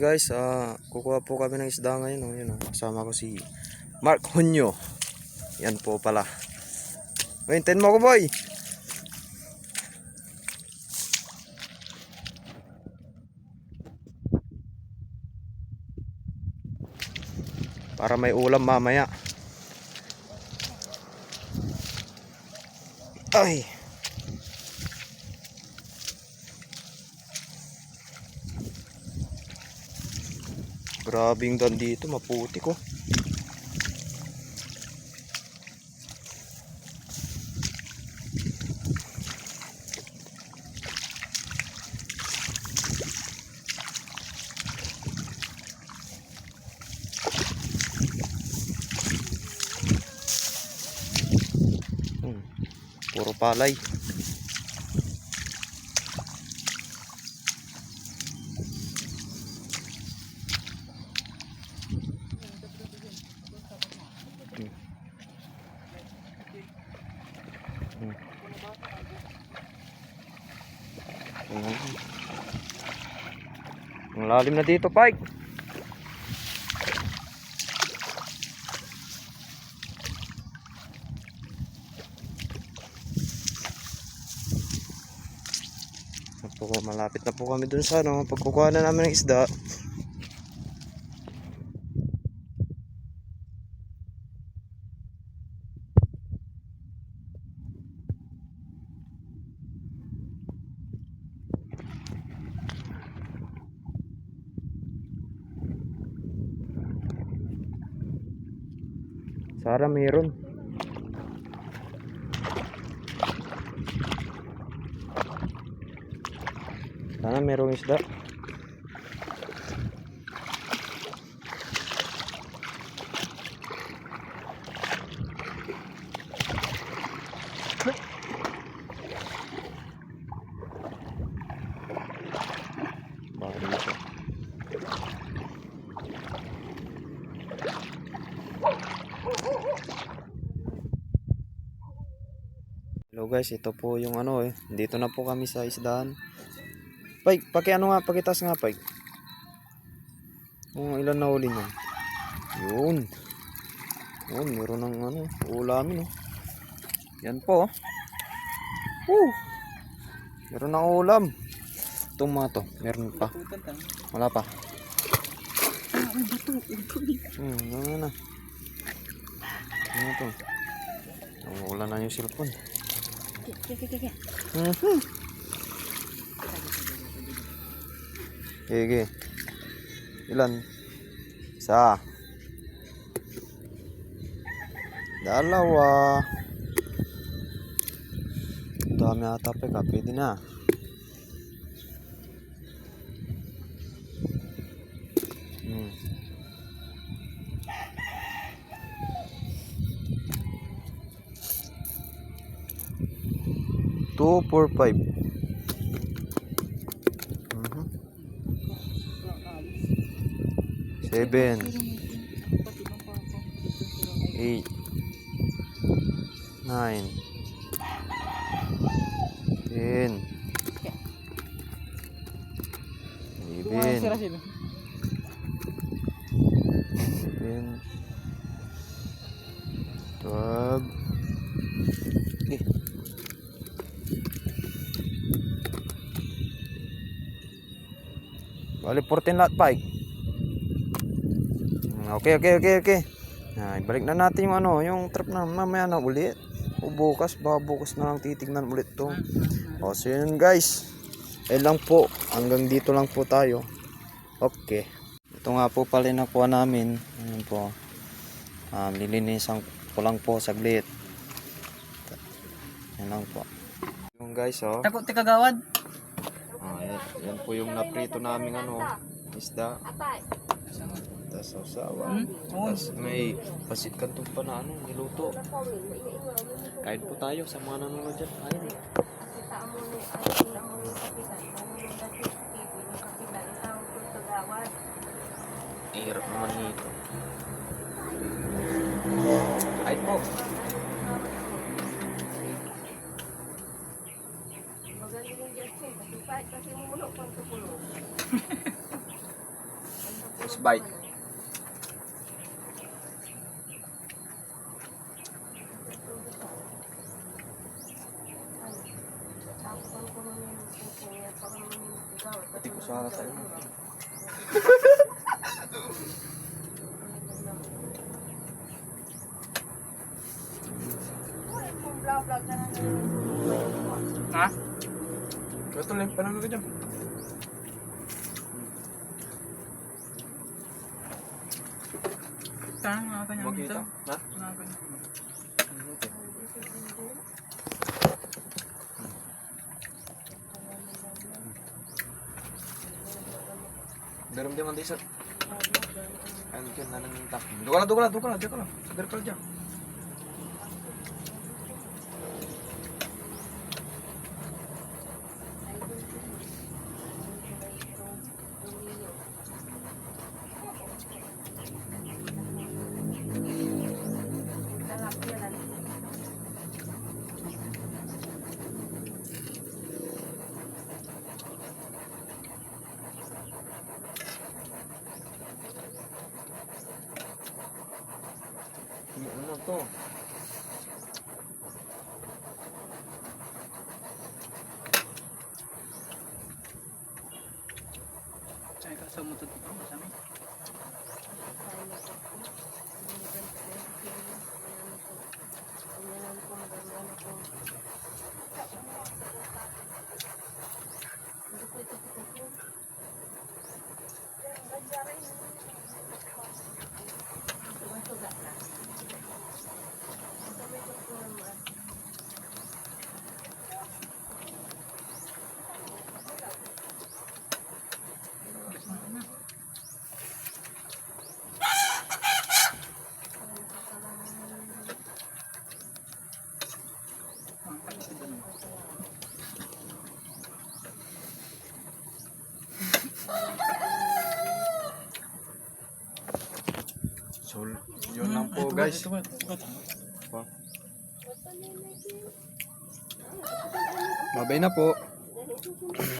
guys, kukuha po kami ng isda ngayon. Oh, yun, oh. Kasama ko si Mark Hunyo. Yan po pala. Hintayin mo ako, boy. Para may ulam mamaya. Ay. Grabing dan dito, maputi ko. Puro palay. Ang lalim na dito, Pike. Malapit na po kami dun sa pagkukuha na namin ng isda. Sana meron. Sana merong isda. Hello guys, ito po yung dito na po kami sa isdaan. Pike, pakitas nga, Pike. Ilan na huli niyan? Yun. Yun, meron ng ulamin, oh. Yan po. Meron ng ulam. Itong mga to, meron pa. Wala pa. Ano na. Ano to? Wala na yung cellphone. Sige. Ilan? Isa. Dalawa. Dami ata pa. Pwede na. Two, 4, 5. 7 8 9 10 11 12. Bali 14 lahat, Pike. Okay. Ibalik na natin yung trap na mamaya na ulit. Bukas na lang titignan ulit to. So yun guys. Lang po. Hanggang dito lang po tayo. Okay. Ito nga po pala nakuha namin. Ayan po. Lilinisan ko lang po saglit. Yan lang po. Yung guys, Takot ti kagawad. Yan po yung naprito namin isda. Tapos sausawa. Tapos may pasit kantong pa na niluto. Kain po tayo sa mga nanonood dyan. Kain. Hirap naman nito. Kain po. bite. Pati ko sa harap tayo. Ha? Ito lang, parang ka dyan. Saan nga kanya Makita? dito? Ha? Nga kanya. Daram dia manti sir. Ayun kan nanang tak. Dukala. Sabar ka dyan. Ano to? Saan ka sa motor dito? Masami? So, yun lang po guys. Babay na po.